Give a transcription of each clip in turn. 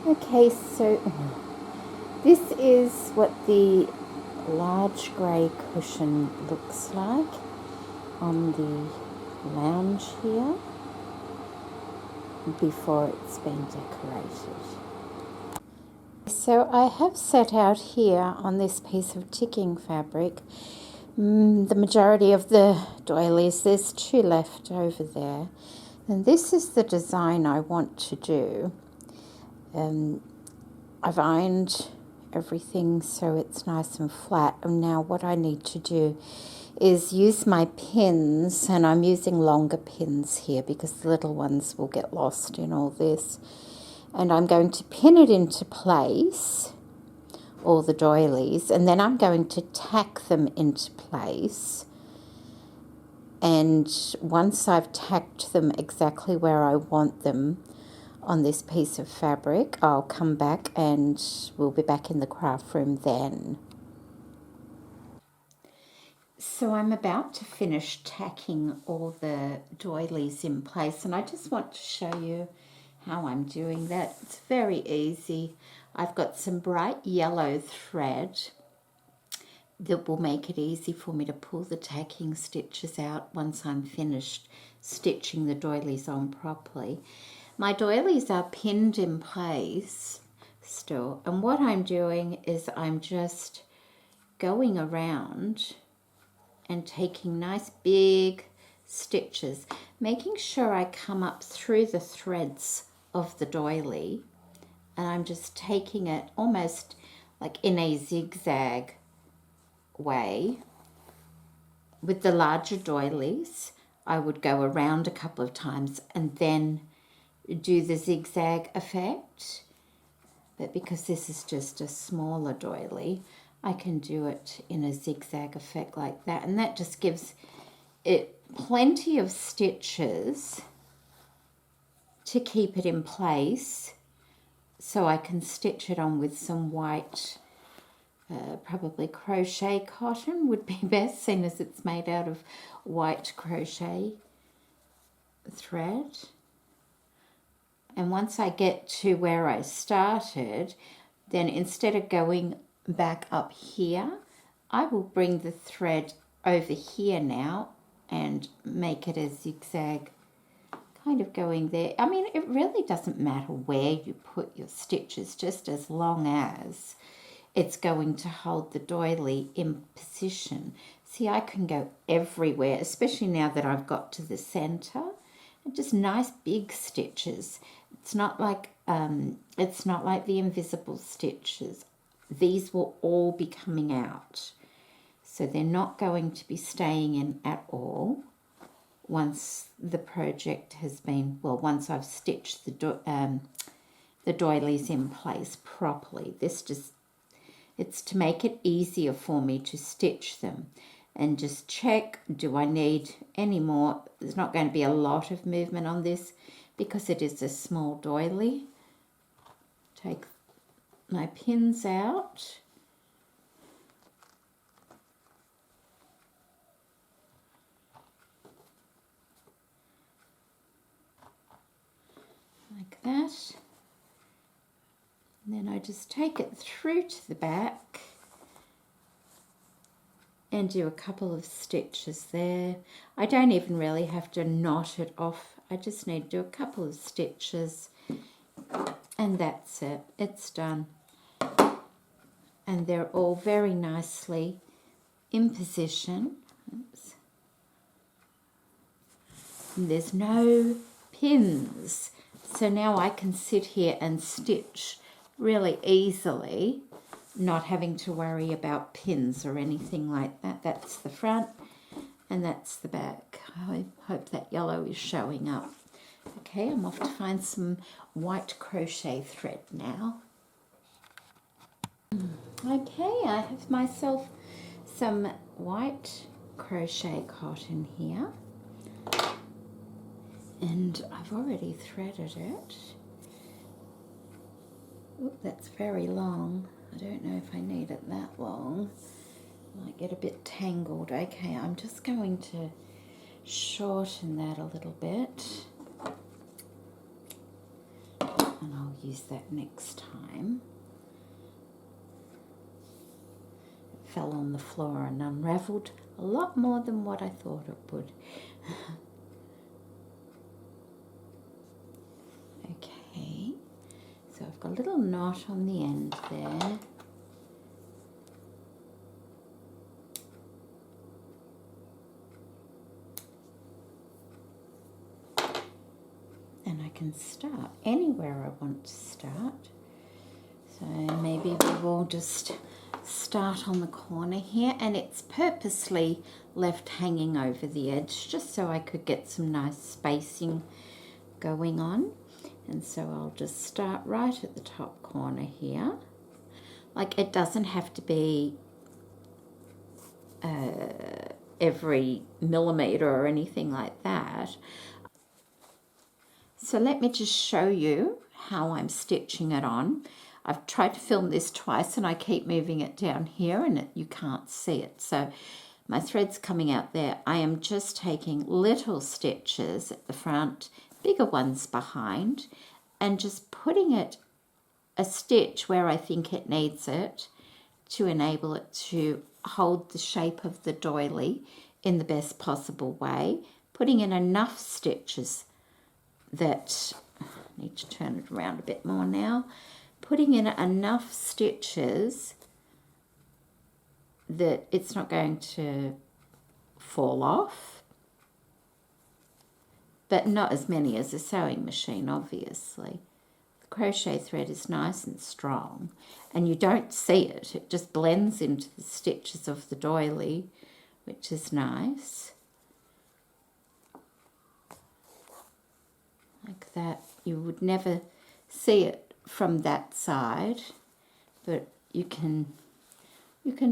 Okay, so this is what the large grey cushion looks like on the lounge here before it's been decorated. So I have set out here on this piece of ticking fabric the majority of the doilies. There's 2 left over there, and this is the design I want to do. I've ironed everything so it's nice and flat, and now what I need to do is use my pins, and I'm using longer pins here because the little ones will get lost in all this, and I'm going to pin it into place, all the doilies, and then I'm going to tack them into place. And once I've tacked them exactly where I want them on this piece of fabric, I'll come back and we'll be back in the craft room then. So I'm about to finish tacking all the doilies in place, and I just want to show you how I'm doing that. It's very easy. I've got some bright yellow thread that will make it easy for me to pull the tacking stitches out once I'm finished stitching the doilies on properly. My doilies are pinned in place still, and what I'm doing is I'm just going around and taking nice big stitches, making sure I come up through the threads of the doily, and I'm just taking it almost like in a zigzag way. With the larger doilies, I would go around a couple of times and then do the zigzag effect, but because this is just a smaller doily, I can do it in a zigzag effect like that, and that just gives it plenty of stitches to keep it in place, so I can stitch it on with some white, probably crochet cotton would be best, seeing as it's made out of white crochet thread. And once I get to where I started, then instead of going back up here, I will bring the thread over here now and make it a zigzag, kind of going there. I mean, it really doesn't matter where you put your stitches, just as long as it's going to hold the doily in position. See, I can go everywhere, especially now that I've got to the center. Just nice big stitches. It's not like the invisible stitches. These will all be coming out, so they're not going to be staying in at all once the project has been, well, once I've stitched the doilies in place properly. It's to make it easier for me to stitch them and just check, do I need any more? There's not going to be a lot of movement on this because it is a small doily. Take my pins out. Like that. And then I just take it through to the back and do a couple of stitches there. I don't even really have to knot it off. I just need to do a couple of stitches and that's it. It's done. And they're all very nicely in position. Oops. And there's no pins. So now I can sit here and stitch really easily, not having to worry about pins or anything like that. That's the front and that's the back. I hope that yellow is showing up. Okay, I'm off to find some white crochet thread now. Okay, I have myself some white crochet cotton here, and I've already threaded it. Oop, that's very long. I don't know if I need it that long. Might get a bit tangled. Okay, I'm just going to shorten that a little bit. and I'll use that next time. It fell on the floor and unravelled a lot more than what I thought it would. Okay, so I've got a little knot on the end there. And I can start anywhere I want to start. So maybe we will just start on the corner here, and it's purposely left hanging over the edge just so I could get some nice spacing going on. And so I'll just start right at the top corner here. Like, it doesn't have to be every millimetre or anything like that. So let me just show you how I'm stitching it on. I've tried to film this twice and I keep moving it down here and you can't see it. So my thread's coming out there. I am just taking little stitches at the front, bigger ones behind, and just putting it a stitch where I think it needs it to enable it to hold the shape of the doily in the best possible way. Putting in enough stitches that, I need to turn it around a bit more now, putting in enough stitches that it's not going to fall off, but not as many as a sewing machine, obviously. The crochet thread is nice and strong and you don't see it, it just blends into the stitches of the doily, which is nice. Like that. You would never see it from that side, but you can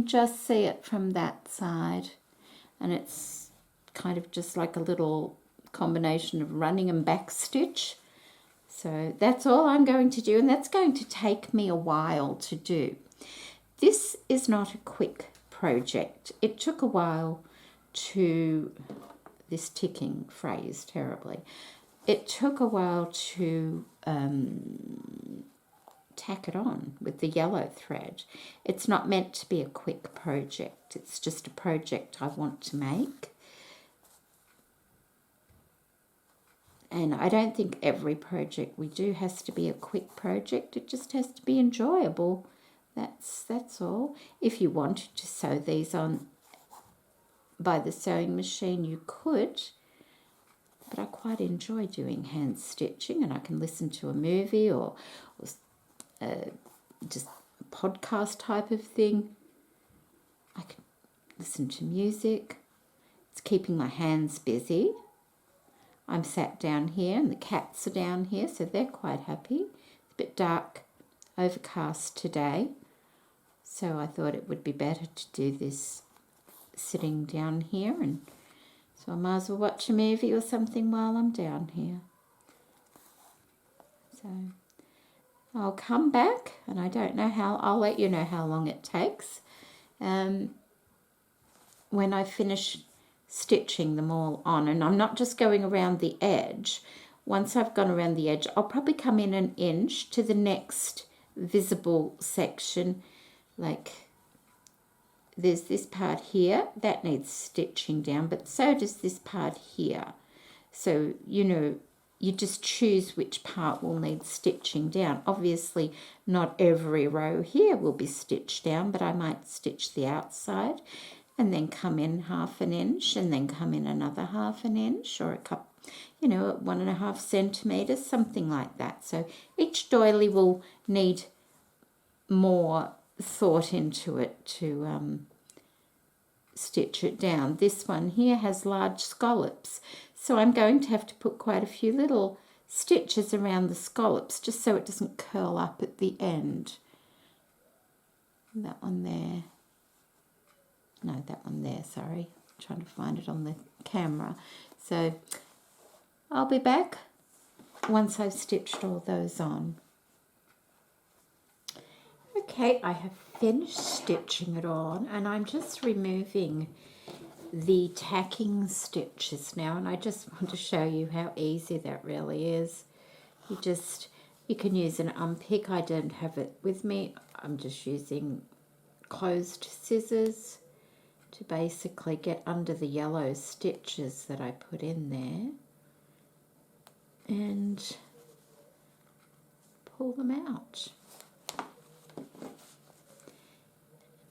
just see it from that side, and it's kind of just like a little combination of running and back stitch. So that's all I'm going to do, and that's going to take me a while to do. This is not a quick project. It took a while to, this ticking phrase terribly, it took a while to tack it on with the yellow thread. It's not meant to be a quick project. It's just a project I want to make. And I don't think every project we do has to be a quick project. It just has to be enjoyable. That's all. If you wanted to sew these on by the sewing machine, you could. But I quite enjoy doing hand stitching, and I can listen to a movie or just a podcast type of thing. I can listen to music. It's keeping my hands busy. I'm sat down here and the cats are down here, so they're quite happy. It's a bit dark, overcast today, so I thought it would be better to do this sitting down here, and so I might as well watch a movie or something while I'm down here. So I'll come back, and I don't know how, I'll let you know how long it takes when I finish stitching them all on. And I'm not just going around the edge. Once I've gone around the edge, I'll probably come in an inch to the next visible section. Like, there's this part here that needs stitching down, but so does this part here. So, you know, you just choose which part will need stitching down. Obviously, not every row here will be stitched down, but I might stitch the outside and then come in 1/2 inch and then come in another 1/2 inch, or a couple, you know, 1.5 centimetres, something like that. So each doily will need more thought into it to stitch it down. This one here has large scallops, so I'm going to have to put quite a few little stitches around the scallops just so it doesn't curl up at the end. That one there. No, that one there, sorry. I'm trying to find it on the camera. So I'll be back once I've stitched all those on. Okay, I have finished stitching it on, and I'm just removing the tacking stitches now, and I just want to show you how easy that really is. You just You can use an unpick. I don't have it with me. I'm just using closed scissors to basically get under the yellow stitches that I put in there and pull them out.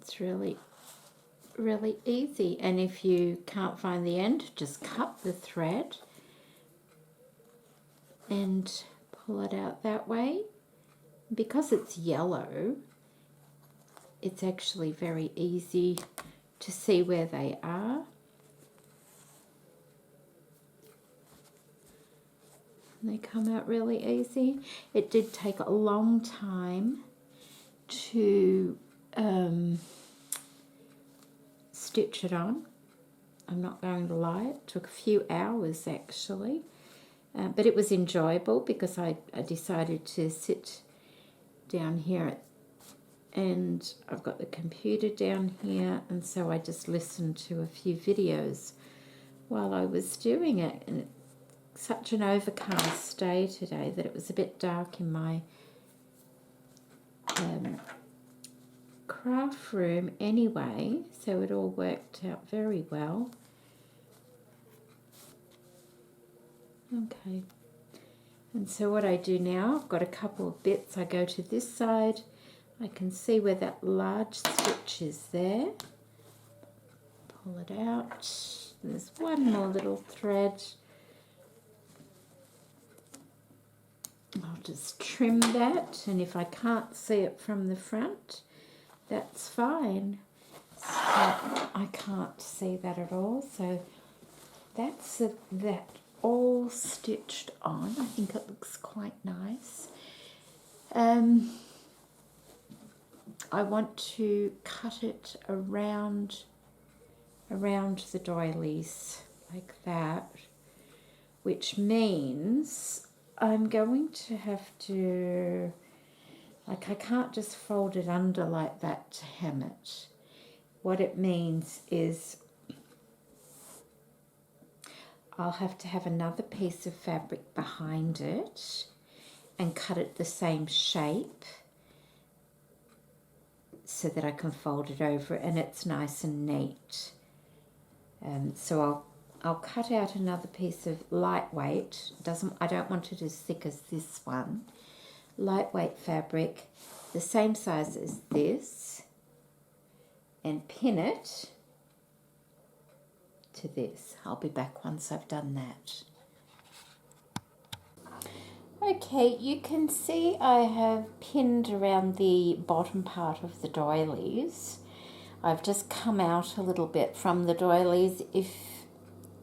It's really easy, and if you can't find the end, just cut the thread and pull it out that way. Because it's yellow, it's actually very easy to see where they are. And they come out really easy. It did take a long time to stitch it on. I'm not going to lie, it took a few hours actually, but it was enjoyable because I decided to sit down here and I've got the computer down here, and so I just listened to a few videos while I was doing it. And it's such an overcast day today that it was a bit dark in my craft room anyway, so it all worked out very well. Okay, and so what I do now, I've got a couple of bits. I go to this side, I can see where that large stitch is there. Pull it out. There's one more little thread. I'll just trim that, and if I can't see it from the front, that's fine. So I can't see that at all, so that's that all stitched on. I think it looks quite nice. I want to cut it around the doilies like that, which means I'm going to have to, like, I can't just fold it under like that to hem it. What it means is I'll have to have another piece of fabric behind it and cut it the same shape so that I can fold it over and it's nice and neat. So I'll cut out another piece of lightweight. I don't want it as thick as this one. Lightweight fabric, the same size as this, and pin it to this. I'll be back once I've done that. Okay, you can see I have pinned around the bottom part of the doilies. I've just come out a little bit from the doilies. If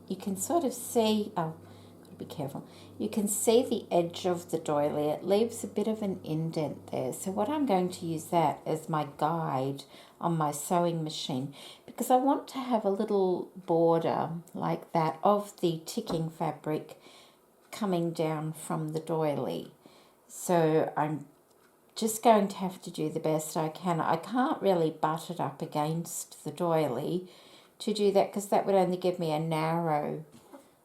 you can sort of see, oh, gotta be careful. You can see the edge of the doily. It leaves a bit of an indent there. So what I'm going to use that as my guide on my sewing machine, because I want to have a little border like that of the ticking fabric coming down from the doily. So I'm just going to have to do the best I can. I can't really butt it up against the doily to do that because that would only give me a narrow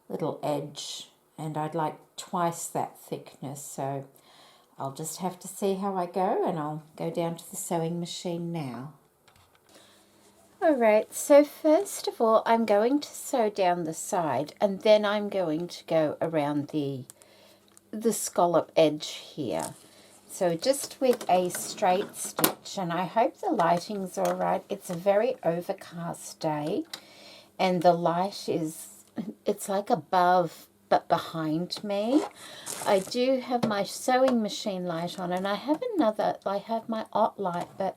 little edge and I'd like twice that thickness. So I'll just have to see how I go, and I'll go down to the sewing machine now. Alright, so first of all I'm going to sew down the side and then I'm going to go around the scallop edge here. So just with a straight stitch, and I hope the lighting's alright. It's a very overcast day and the light it's like above but behind me. I do have my sewing machine light on, and I have my OT light, but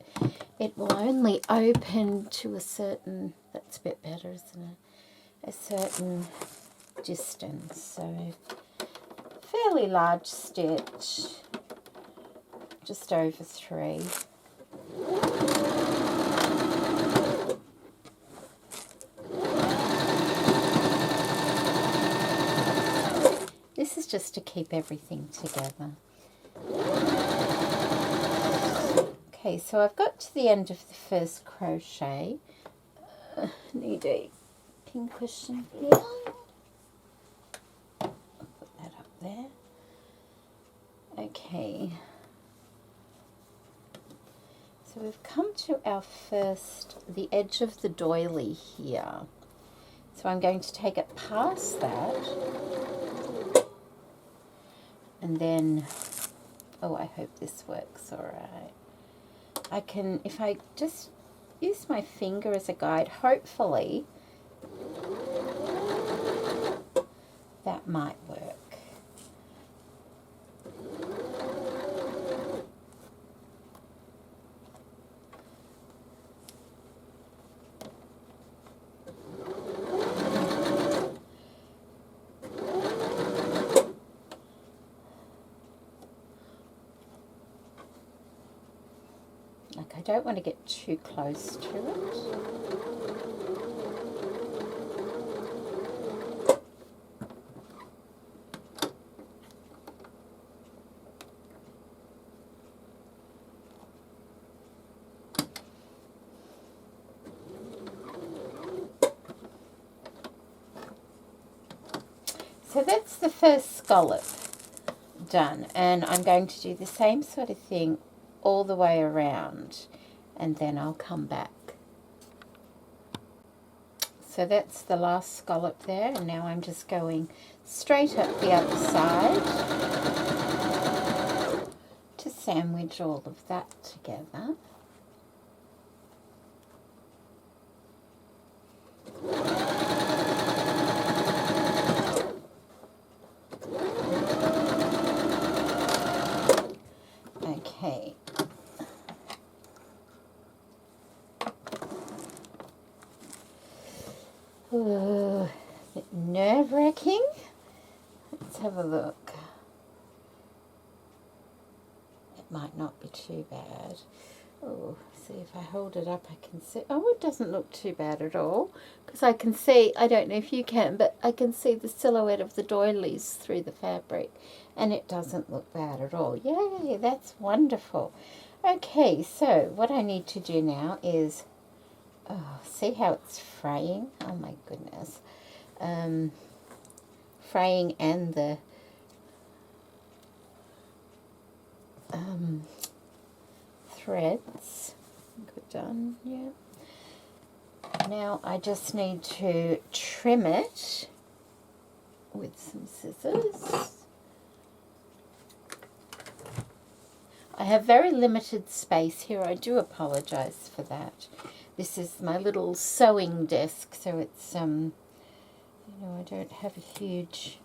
it will only open to a certain, that's a bit better, isn't it? A certain distance. So fairly large stitch, just over 3. This is just to keep everything together. Okay, so I've got to the end of the first crochet. Need a pin cushion here. I'll put that up there. Okay, so we've come to our the edge of the doily here. So I'm going to take it past that, and then, oh, I hope this works all right. I can, if I just use my finger as a guide, hopefully that might work. Like, I don't want to get too close to it. So that's the first scallop done, and I'm going to do the same sort of thing all the way around, and then I'll come back. So that's the last scallop there, and now I'm just going straight up the other side to sandwich all of that together. Okay. Ooh, is it nerve-wracking? Let's have a look. It might not be too bad. Oh, see if I hold it up I can see. Oh, it doesn't look too bad at all. Because I can see, I don't know if you can, but I can see the silhouette of the doilies through the fabric. And it doesn't look bad at all. Yay, that's wonderful. Okay, so what I need to do now is, oh, see how it's fraying? Oh my goodness. Fraying and the threads. Good done, yeah. Now I just need to trim it with some scissors. I have very limited space here. I do apologize for that. This is my little sewing desk, so it's, you know, I don't have a huge,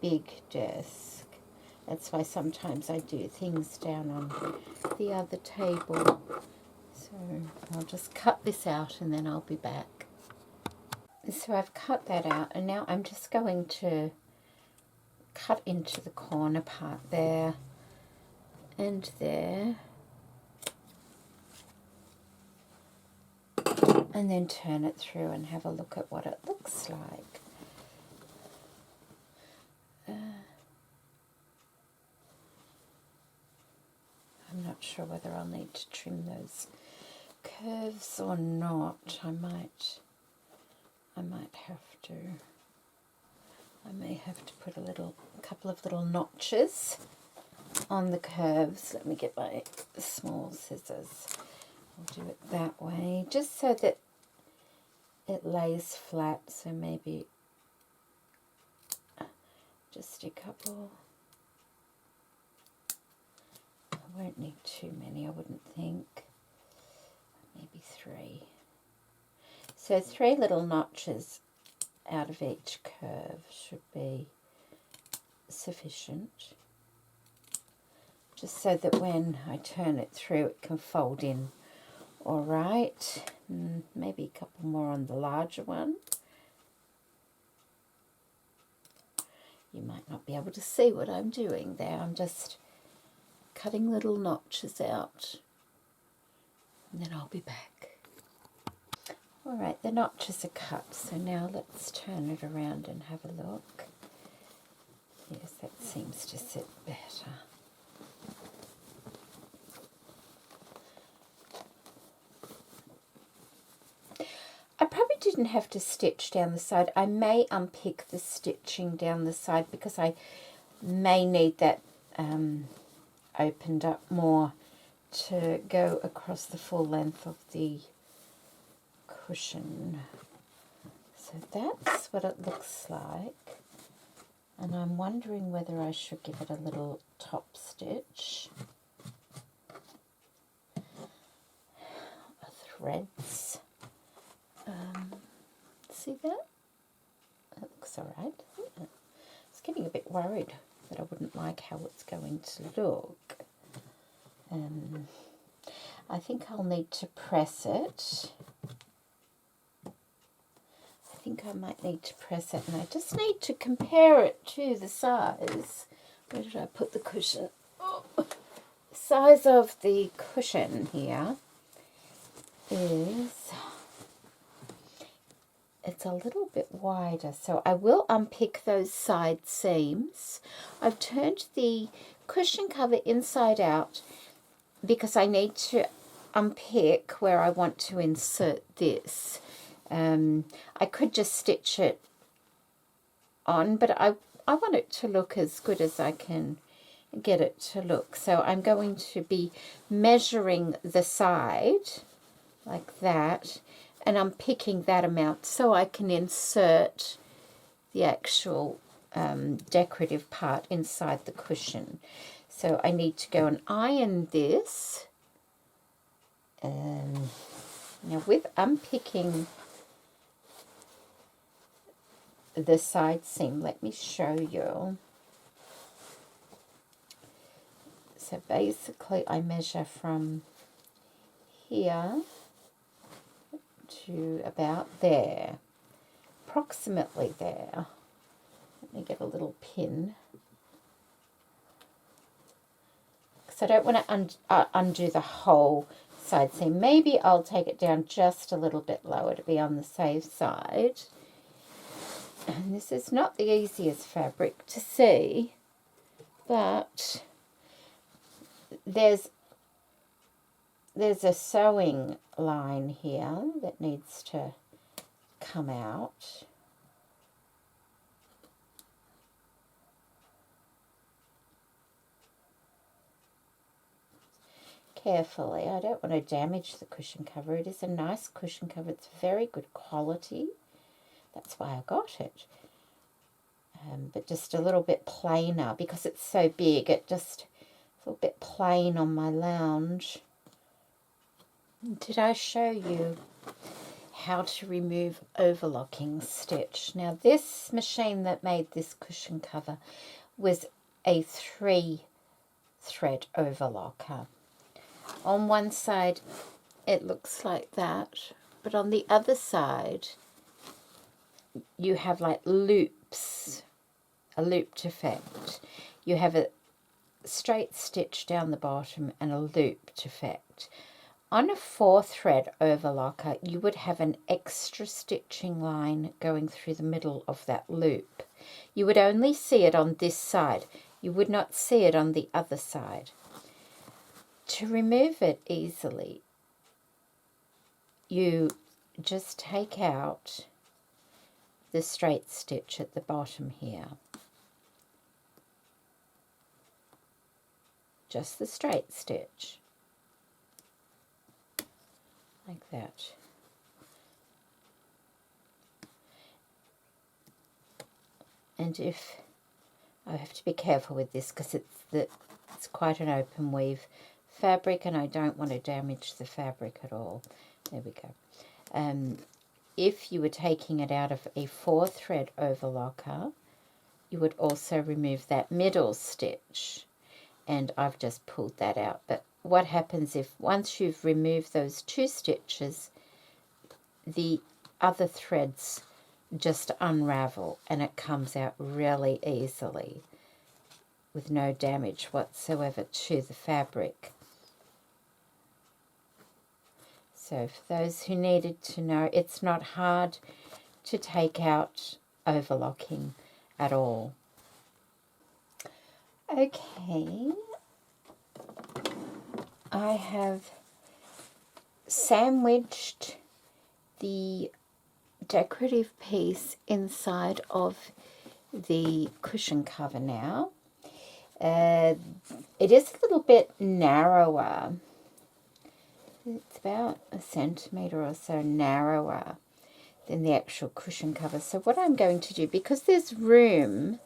big desk. That's why sometimes I do things down on the other table. So I'll just cut this out and then I'll be back. So I've cut that out, and now I'm just going to cut into the corner part there and there, and then turn it through and have a look at what it looks like. I'm not sure whether I'll need to trim those curves or not. I might have to. I may have to put a couple of little notches on the curves. Let me get my small scissors. I'll do it that way, just so that it lays flat. So maybe just a couple. I won't need too many, I wouldn't think. Maybe 3. So 3 little notches out of each curve should be sufficient. Just so that when I turn it through it can fold in all right. Maybe a couple more on the larger one. You might not be able to see what I'm doing there. I'm just cutting little notches out, and then I'll be back. All right, the notches are cut, so now let's turn it around and have a look. Yes, that seems to sit better. I probably didn't have to stitch down the side. I may unpick the stitching down the side because I may need that opened up more to go across the full length of the cushion. So that's what it looks like. And I'm wondering whether I should give it a little top stitch. Threads. See that? That looks alright, isn't it? I was getting a bit worried that I wouldn't like how it's going to look. I think I'll need to press it. I think I might need to press it, and I just need to compare it to the size. Where did I put the cushion? Oh, the size of the cushion here is, it's a little bit wider, so I will unpick those side seams. I've turned the cushion cover inside out because I need to unpick where I want to insert this. I could just stitch it on, but I want it to look as good as I can get it to look. So I'm going to be measuring the side like that, and I'm picking that amount so I can insert the actual decorative part inside the cushion. So I need to go and iron this. Now with unpicking the side seam, let me show you. So basically I measure from here to about there, approximately there. Let me get a little pin, because I don't want to undo the whole side seam. Maybe I'll take it down just a little bit lower to be on the safe side. And this is not the easiest fabric to see, but there's a sewing line here that needs to come out. Carefully, I don't want to damage the cushion cover. It is a nice cushion cover. It's very good quality. That's why I got it. But just a little bit plainer because it's so big. It just a little bit plain on my lounge. Did I show you how to remove overlocking stitch? Now this machine that made this cushion cover was a 3-thread overlocker. On one side it looks like that, but on the other side you have like loops, a looped effect. You have a straight stitch down the bottom and a looped effect. On a 4-thread overlocker, you would have an extra stitching line going through the middle of that loop. You would only see it on this side. You would not see it on the other side. To remove it easily, you just take out the straight stitch at the bottom here. Just the straight stitch. Like that. And if I have to be careful with this because it's quite an open weave fabric and I don't want to damage the fabric at all. There we go. If you were taking it out of a 4-thread overlocker, you would also remove that middle stitch, and I've just pulled that out. But what happens if once you've removed those 2 stitches, the other threads just unravel and it comes out really easily with no damage whatsoever to the fabric. So for those who needed to know, it's not hard to take out overlocking at all. Okay, I have sandwiched the decorative piece inside of the cushion cover now, It is a little bit narrower. It's about a centimetre or so narrower than the actual cushion cover. So what I'm going to do, because there's room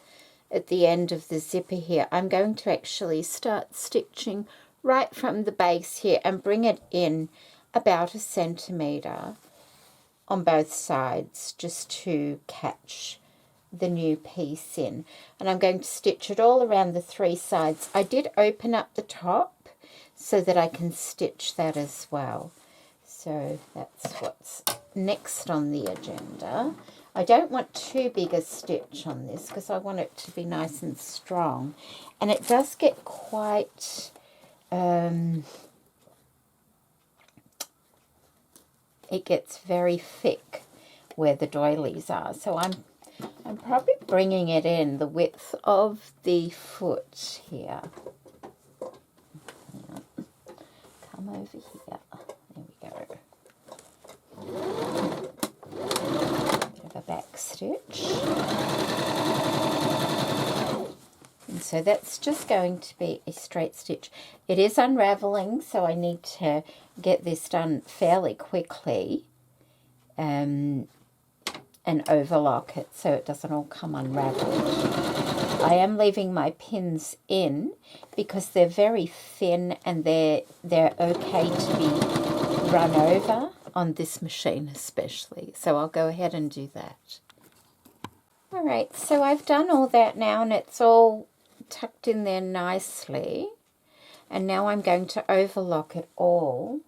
at the end of the zipper here, I'm going to actually start stitching right from the base here and bring it in about a centimetre on both sides just to catch the new piece in. And I'm going to stitch it all around the 3 sides. I did open up the top so that I can stitch that as well. So that's what's next on the agenda. I don't want too big a stitch on this because I want it to be nice and strong. And it does get quite, it gets very thick where the doilies are. So I'm probably bringing it in the width of the foot here. Come over here. There we go. Bit of a back stitch. And so that's just going to be a straight stitch. It is unraveling, so I need to get this done fairly quickly and overlock it so it doesn't all come unraveled. I am leaving my pins in because they're very thin and they're okay to be run over on this machine especially. So I'll go ahead and do that. All right, so I've done all that now and it's all tucked in there nicely. And now I'm going to overlock it all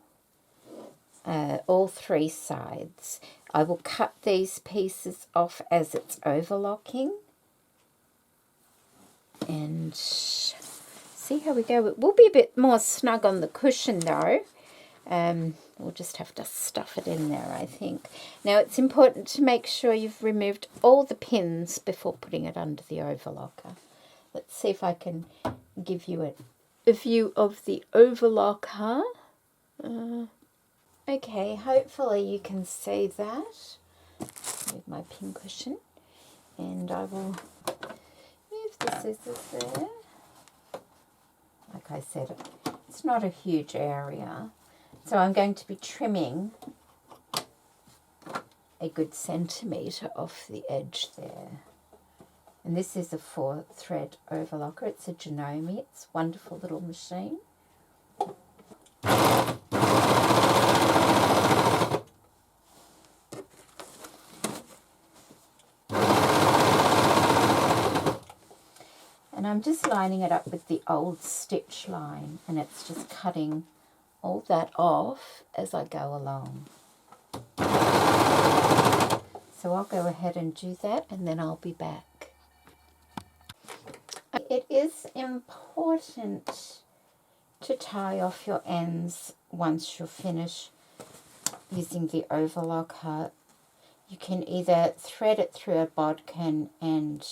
3 sides. I will cut these pieces off as it's overlocking. And see how we go. It will be a bit more snug on the cushion though. We'll just have to stuff it in there, I think. Now it's important to make sure you've removed all the pins before putting it under the overlocker. Let's see if I can give you a view of the overlocker. Okay, hopefully you can see that with my pin cushion. And I will move the scissors there. Like I said, it's not a huge area. So I'm going to be trimming a good centimetre off the edge there. And this is a 4-thread overlocker. It's a Janome. It's a wonderful little machine. And I'm just lining it up with the old stitch line, and it's just cutting all that off as I go along. So I'll go ahead and do that and then I'll be back. It is important to tie off your ends once you're finished using the overlocker. You can either thread it through a bodkin and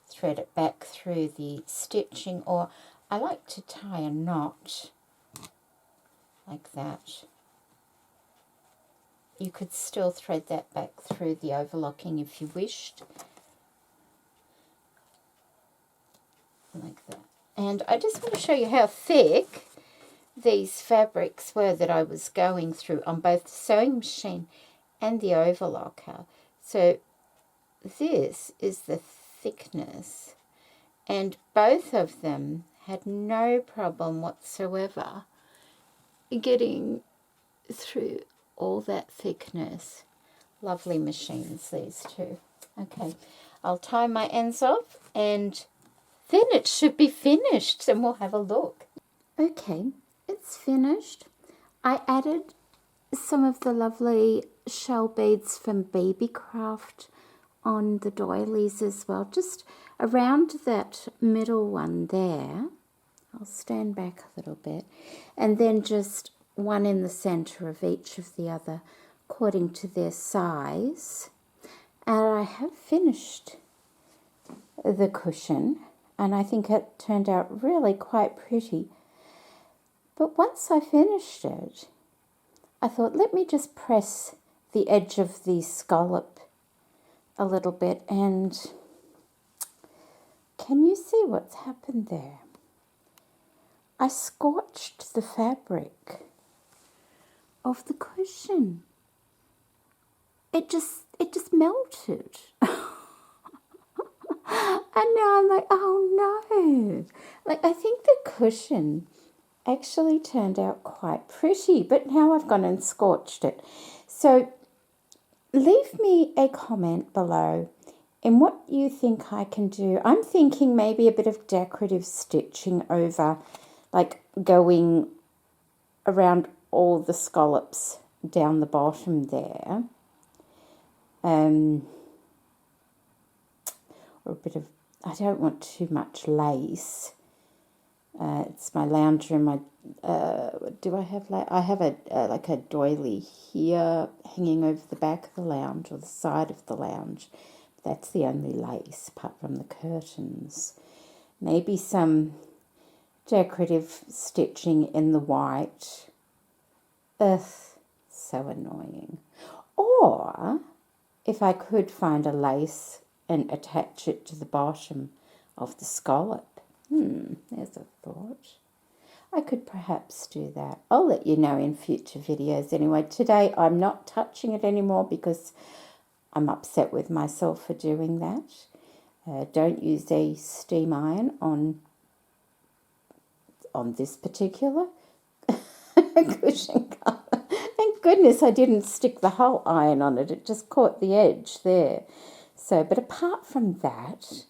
thread it back through the stitching, or I like to tie a knot like that. You could still thread that back through the overlocking if you wished. Like that. And I just want to show you how thick these fabrics were that I was going through on both the sewing machine and the overlocker. So this is the thickness, and both of them had no problem whatsoever getting through all that thickness. Lovely machines, these two. Okay, I'll tie my ends off and then it should be finished and we'll have a look. Okay, it's finished. I added some of the lovely shell beads from Beebeecraft on the doilies as well, just around that middle one there. I'll stand back a little bit, and then just one in the center of each of the other according to their size. And I have finished the cushion, and I think it turned out really quite pretty. But once I finished it, I thought, let me just press the edge of the scallop a little bit, and can you see what's happened there? I scorched the fabric of the cushion. It just melted. And now I'm like, oh no. Like, I think the cushion actually turned out quite pretty, but now I've gone and scorched it. So leave me a comment below in what you think I can do. I'm thinking maybe a bit of decorative stitching over, like going around all the scallops down the bottom there. Or a bit of, I don't want too much lace. It's my lounge room. Do I have like, I have a like a doily here hanging over the back of the lounge or the side of the lounge. That's the only lace apart from the curtains. Maybe some decorative stitching in the white. Ugh, so annoying. Or if I could find a lace and attach it to the bottom of the scallop. There's a thought. I could perhaps do that. I'll let you know in future videos. Anyway, today I'm not touching it anymore because I'm upset with myself for doing that. Don't use a steam iron on this particular cushion cover. Thank goodness I didn't stick the whole iron on it. It just caught the edge there. So, but apart from that,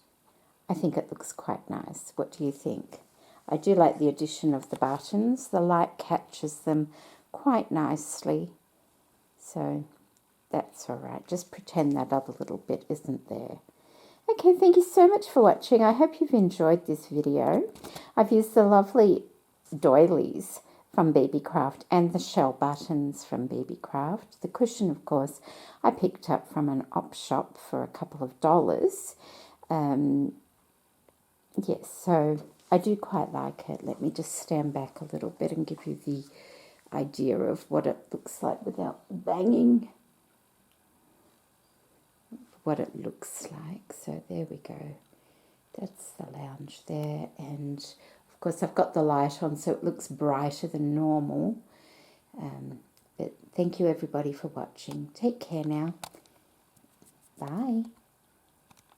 I think it looks quite nice. What do you think? I do like the addition of the buttons. The light catches them quite nicely. So that's all right. Just pretend that other little bit isn't there. Okay, thank you so much for watching. I hope you've enjoyed this video. I've used the lovely doilies from Beebeecraft and the shell buttons from Beebeecraft. The cushion, of course, I picked up from an op shop for a couple of dollars. Yes, so I do quite like it. Let me just stand back a little bit and give you the idea of what it looks like without banging. What it looks like. So there we go. That's the lounge there. And of course I've got the light on so it looks brighter than normal. But thank you everybody for watching. Take care now. Bye.